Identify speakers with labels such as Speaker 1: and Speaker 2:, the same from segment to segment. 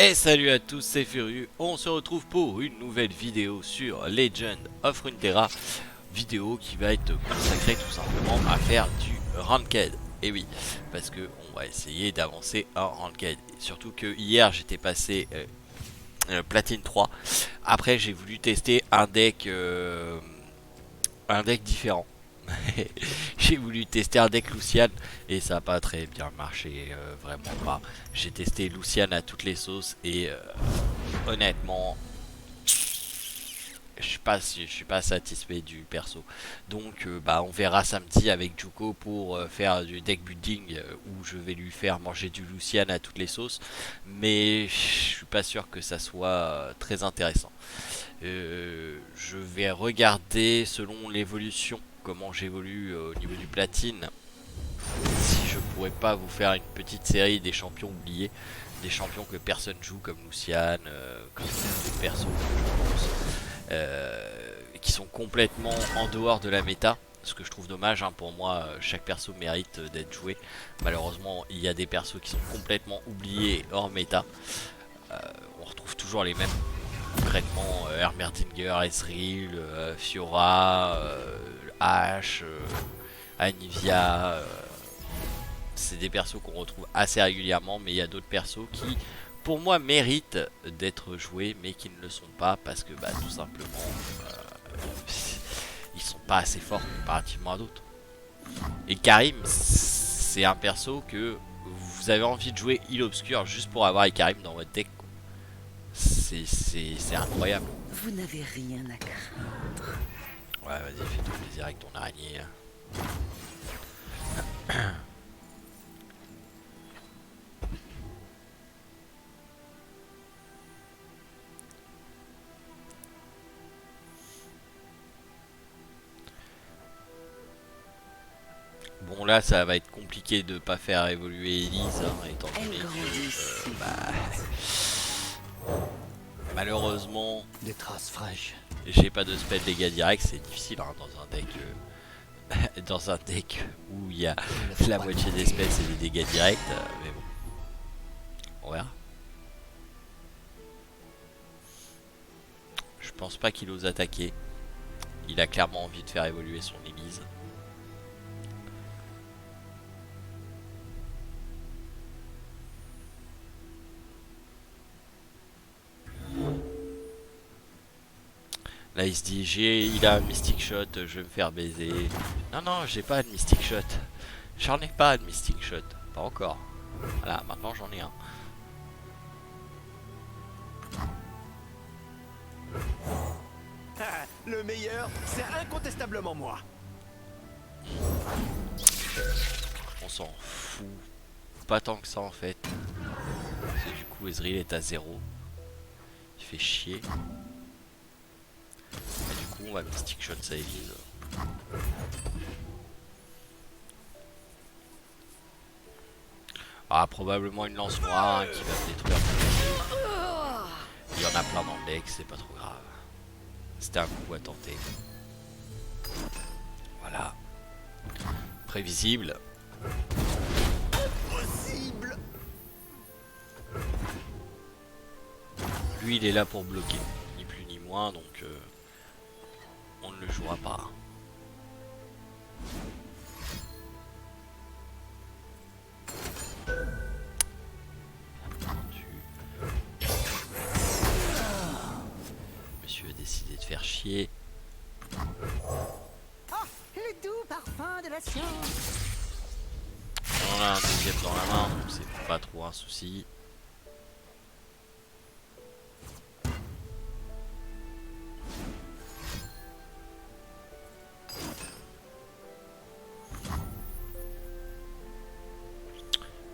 Speaker 1: Et salut à tous, c'est Furieux. On se retrouve pour une nouvelle vidéo sur Legend of Runeterra. Vidéo qui va être consacrée tout simplement à faire du Ranked. Et oui, parce que on va essayer d'avancer en Ranked. Surtout que hier j'étais passé Platine 3. Après j'ai voulu tester un deck différent. J'ai voulu tester un deck Lucian et ça n'a pas très bien marché, vraiment pas. J'ai testé Lucian à toutes les sauces et honnêtement, je suis pas satisfait du perso. Donc on verra samedi avec Juko pour faire du deck building où je vais lui faire manger du Lucian à toutes les sauces. Mais je suis pas sûr que ça soit très intéressant. Je vais regarder selon l'évolution comment j'évolue au niveau du platine. Si je pourrais pas vous faire une petite série des champions oubliés, des champions que personne joue comme Lucian, comme des persos je pense, qui sont complètement en dehors de la méta. Ce que je trouve dommage, hein, pour moi, chaque perso mérite d'être joué. Malheureusement, il y a des persos qui sont complètement oubliés hors méta. On retrouve toujours les mêmes. Concrètement, Hermerdinger, Ezreal, Fiora, Ashe, Anivia. C'est des persos qu'on retrouve assez régulièrement, mais il y a d'autres persos qui, pour moi, méritent d'être joués, mais qui ne le sont pas parce que, tout simplement, ils sont pas assez forts comparativement à d'autres. Et Karim, c'est un perso que vous avez envie de jouer île obscure juste pour avoir Karim dans votre deck. C'est incroyable.
Speaker 2: Vous n'avez rien à craindre.
Speaker 1: Ouais, vas-y, fais-toi plaisir avec ton araignée. Bon, là, ça va être compliqué de pas faire évoluer Elise, hein, étant donné que malheureusement
Speaker 3: des traces fraîches.
Speaker 1: j'ai pas de spell dégâts directs. C'est difficile, hein, dans un deck dans un deck où il y a la moitié des spells c'est des dégâts directs, mais bon, on verra. Je pense pas qu'il ose attaquer. Il a clairement envie de faire évoluer son Elise. Là il se dit il a un Mystic Shot, je vais me faire baiser. Non non, j'ai pas de Mystic Shot. J'en ai pas de Mystic Shot, pas encore. Voilà, maintenant j'en ai un.
Speaker 3: Le meilleur, c'est incontestablement moi.
Speaker 1: On s'en fout. Pas tant que ça en fait. Parce que du coup Ezreal est à 0. Il fait chier. Et du coup on va Mystic Shot sa Elise. Ah, probablement une lance noire, hein, qui va me détruire. Il y en a plein dans le deck, c'est pas trop grave. C'était un coup à tenter. Voilà. Prévisible.
Speaker 3: Possible.
Speaker 1: Lui il est là pour bloquer, ni plus ni moins, donc on ne le jouera pas. Monsieur a décidé de faire chier.
Speaker 2: Ah, le doux parfum de la science.
Speaker 1: On en a un deuxième dans la main, donc c'est pas trop un souci.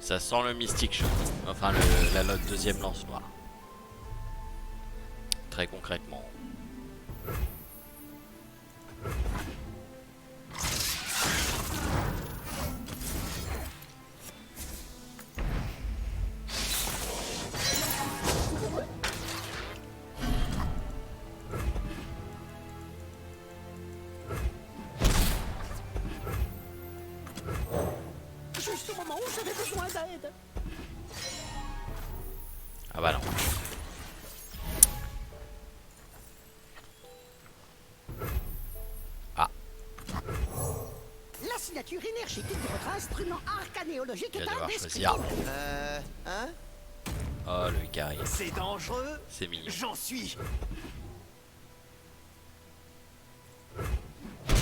Speaker 1: Ça sent le Mystic Shot, enfin la deuxième lance noire. Très concrètement. Ah bah non. Ah,
Speaker 2: La signature énergétique de votre instrument arcanéologique
Speaker 1: il va
Speaker 2: est
Speaker 1: devoir
Speaker 2: indescriptible.
Speaker 1: choisir.
Speaker 3: Hein?
Speaker 1: Oh, le Ikari.
Speaker 3: C'est dangereux?
Speaker 1: C'est mignon.
Speaker 3: J'en suis.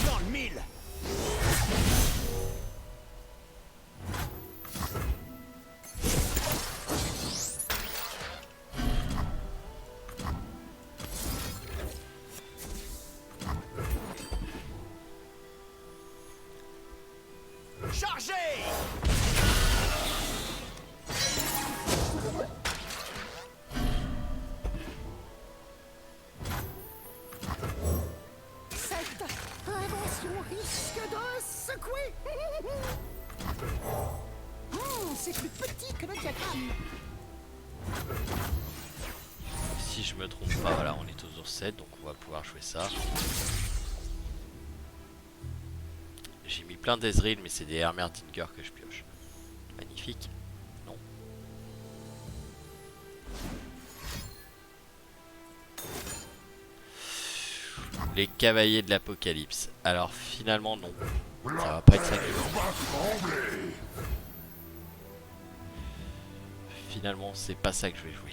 Speaker 3: Dans le mille. Chargez!
Speaker 2: Cette invention risque de secouer. C'est plus petit que le diagramme.
Speaker 1: Si je me trompe pas, voilà, on est toujours 7, donc on va pouvoir jouer ça. J'ai mis plein d'Ezreal, mais c'est des Heimerdinger que je pioche. Magnifique. Non. Les cavaliers de l'apocalypse. Alors finalement non. Ça va pas être ça que je veux. Finalement c'est pas ça que je vais jouer.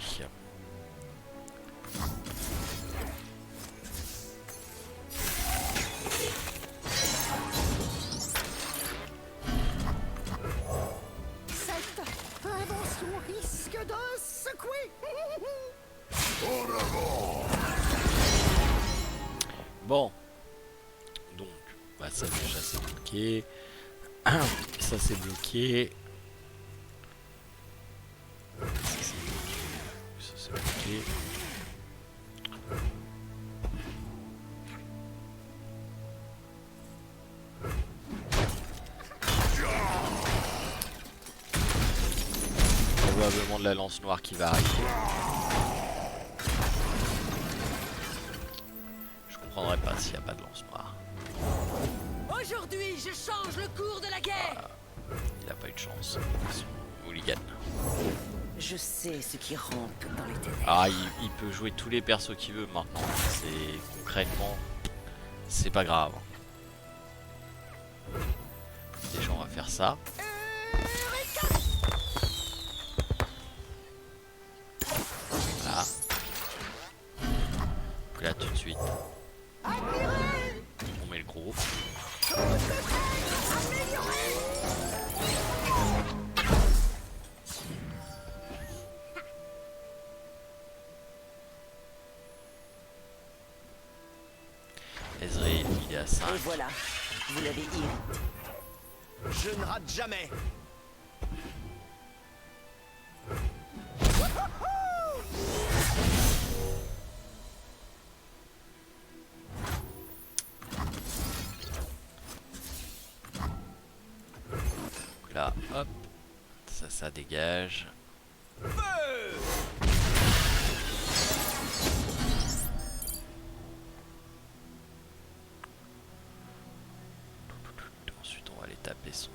Speaker 2: Cette invention risque de secouer.
Speaker 1: Bon. Donc, bah ça déjà c'est bloqué. Ça c'est bloqué. Ça c'est bloqué. Ça c'est bloqué. Probablement de la lance noire qui va arriver. Je comprendrais pas s'il n'y a pas de lance noire.
Speaker 4: Aujourd'hui, je change le cours de la guerre.
Speaker 1: Il a pas eu de chance. Son hooligan.
Speaker 2: Je sais ce qui rampe dans les ténèbres.
Speaker 1: Ah, il peut jouer tous les persos qu'il veut maintenant. C'est concrètement, c'est pas grave. Déjà, on va faire ça. Voilà. Donc là, tout de suite, on met le gros. Ezreal, il est à 5.
Speaker 2: Et voilà, vous l'avez irrité.
Speaker 3: Je ne rate jamais.
Speaker 1: Donc là, hop, ça dégage. Ensuite, on va aller taper son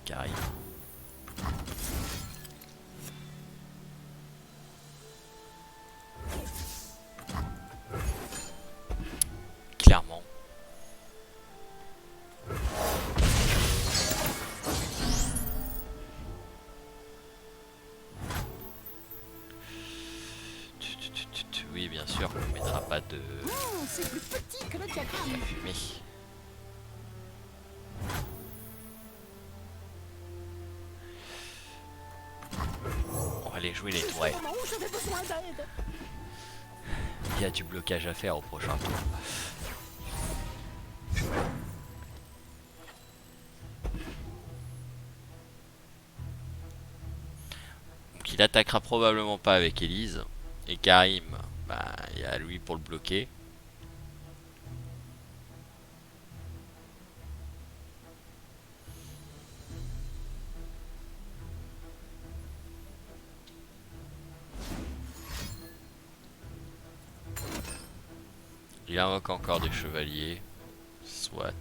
Speaker 1: Ikari. Clairement. Oui, bien sûr, on mettra pas de
Speaker 2: C'est plus petit que le diagramme.
Speaker 1: fumée. On va aller jouer les tourelles.
Speaker 2: Au moment où j'avais besoin d'aide.
Speaker 1: Il y a du blocage à faire au prochain tour. Donc il attaquera probablement pas avec Elise. Et Karim, bah, il y a lui pour le bloquer. Il invoque encore des chevaliers. Soit.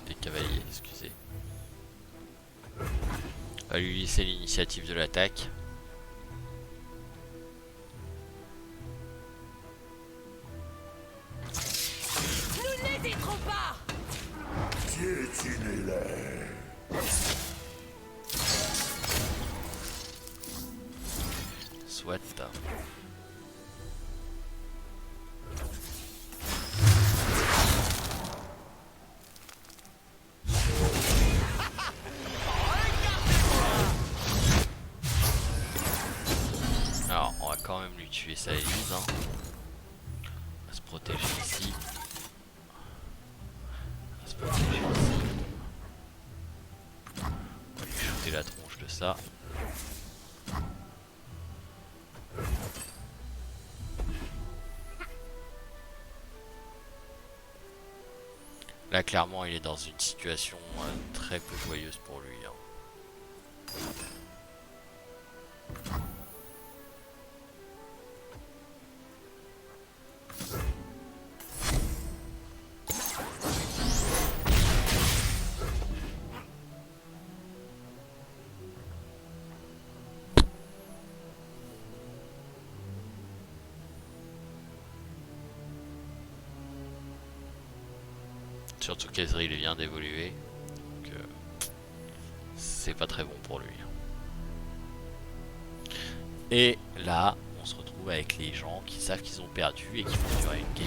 Speaker 1: Des cavaliers, excusez. va lui laisser l'initiative de l'attaque.
Speaker 4: Nous n'hésiterons pas.
Speaker 1: Soit. Alors, on va quand même lui tuer sa Elise. Hein. On va se protéger ici. On va se protéger ici. On va lui shooter la tronche de ça. Là, clairement, il est dans une situation très peu joyeuse pour lui. Hein. Surtout qu'Ezreal vient d'évoluer, donc c'est pas très bon pour lui. Et là, on se retrouve avec les gens qui savent qu'ils ont perdu et qui vont durer une game.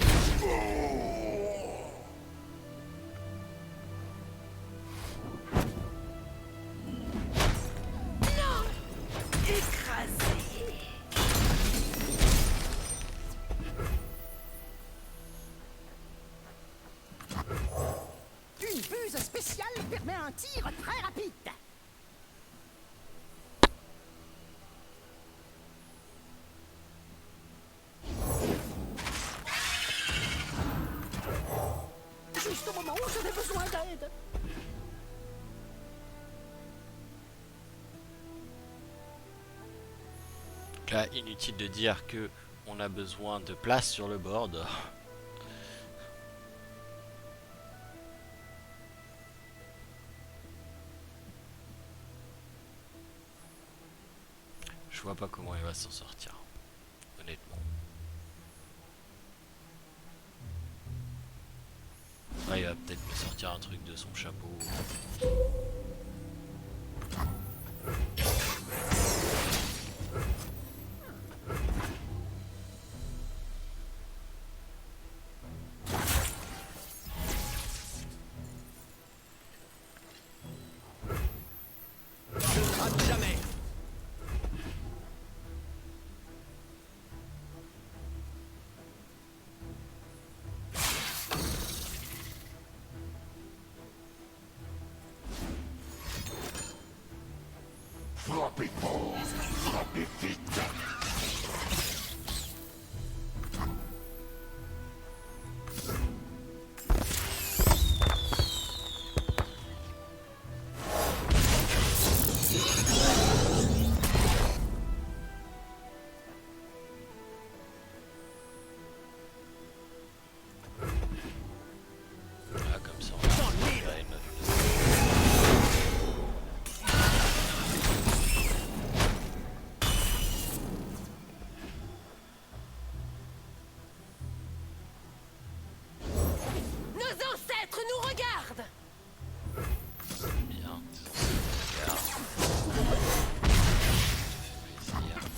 Speaker 5: Une buse spéciale permet un tir très rapide. Juste au moment où j'avais besoin d'aide.
Speaker 1: Là, inutile de dire que on a besoin de place sur le board. Je vois pas comment il va s'en sortir, honnêtement. Ah, il va peut-être me sortir un truc de son chapeau.
Speaker 3: Je ne rate jamais.
Speaker 6: Frappez fort, frappez vite.
Speaker 1: Ah, comme ça, on va récupérer notre...
Speaker 4: Nos ancêtres nous regardent.
Speaker 1: Bien. Regarde. Ça fait plaisir.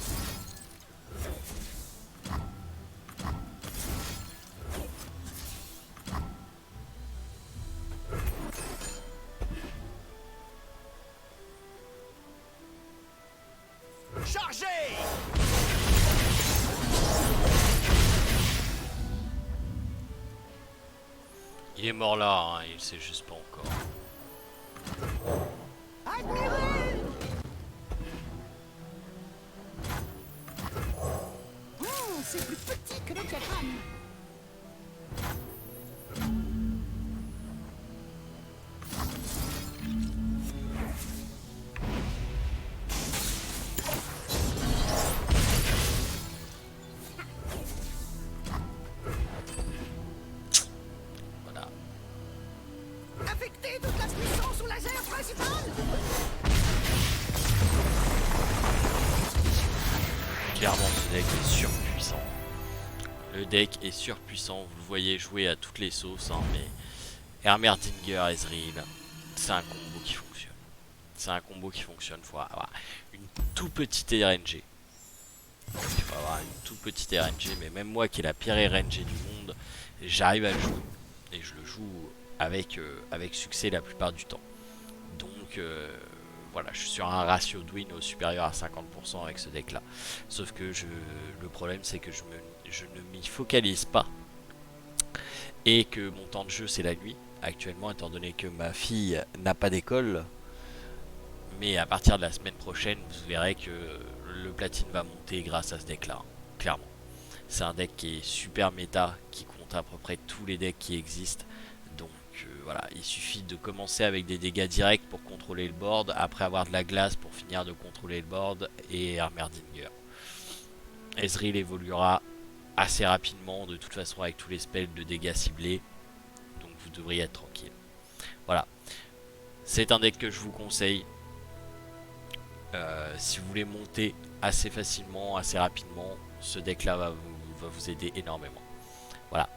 Speaker 3: Chargez!
Speaker 1: Il est mort là, hein, il sait juste pas encore.
Speaker 5: Admirez! C'est plus petit que le diagramme.
Speaker 1: Voilà.
Speaker 5: Affecté
Speaker 1: ce deck est surpuissant. Le deck est surpuissant, vous le voyez jouer à toutes les sauces, hein, mais Heimerdinger, Ezreal, c'est un combo qui fonctionne. C'est un combo qui fonctionne, faut avoir une toute petite RNG. Il faut avoir une toute petite RNG, mais même moi qui est la pire RNG du monde, j'arrive à le jouer. Et je le joue avec succès la plupart du temps. Donc voilà, je suis sur un ratio de win au supérieur à 50% avec ce deck là. Sauf que le problème c'est que je ne m'y focalise pas. Et que mon temps de jeu c'est la nuit. Actuellement, étant donné que ma fille n'a pas d'école. Mais à partir de la semaine prochaine, vous verrez que le platine va monter grâce à ce deck là. Hein, clairement. C'est un deck qui est super méta, qui compte à peu près tous les decks qui existent. Donc voilà, il suffit de commencer avec des dégâts directs pour contrôler le board, après avoir de la glace pour finir de contrôler le board, et Heimerdinger. Ezreal évoluera assez rapidement, de toute façon avec tous les spells de dégâts ciblés, donc vous devriez être tranquille. Voilà, c'est un deck que je vous conseille. Si vous voulez monter assez facilement, assez rapidement, ce deck là va vous aider énormément. Voilà,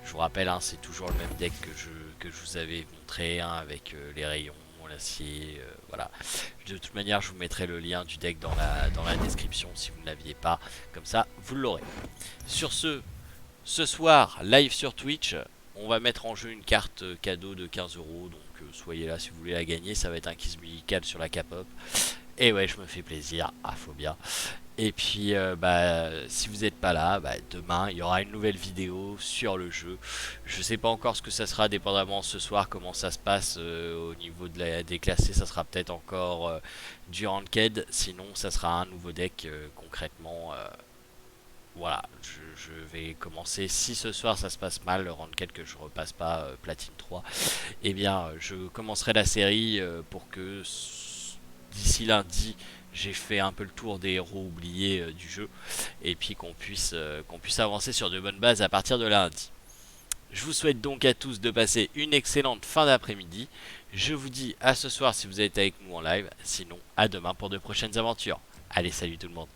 Speaker 1: je vous rappelle, hein, c'est toujours le même deck que je vous avais montré, hein, avec les rayons, l'acier, voilà. De toute manière, je vous mettrai le lien du deck dans la description si vous ne l'aviez pas, comme ça vous l'aurez. Sur ce soir, live sur Twitch, on va mettre en jeu une carte cadeau de 15 €, donc soyez là si vous voulez la gagner, ça va être un kiss musical sur la K-pop. Et ouais, je me fais plaisir, faut bien. Et puis, si vous n'êtes pas là, demain, il y aura une nouvelle vidéo sur le jeu. Je sais pas encore ce que ça sera, dépendamment ce soir, comment ça se passe au niveau des classés. Ça sera peut-être encore du ranked, sinon ça sera un nouveau deck concrètement. Voilà, je vais commencer. Si ce soir ça se passe mal, le ranked que je repasse pas platine 3, eh bien, je commencerai la série pour que d'ici lundi, j'ai fait un peu le tour des héros oubliés du jeu. Et puis qu'on puisse avancer sur de bonnes bases à partir de lundi. Je vous souhaite donc à tous de passer une excellente fin d'après-midi. Je vous dis à ce soir si vous êtes avec nous en live. Sinon, à demain pour de prochaines aventures. Allez, salut tout le monde.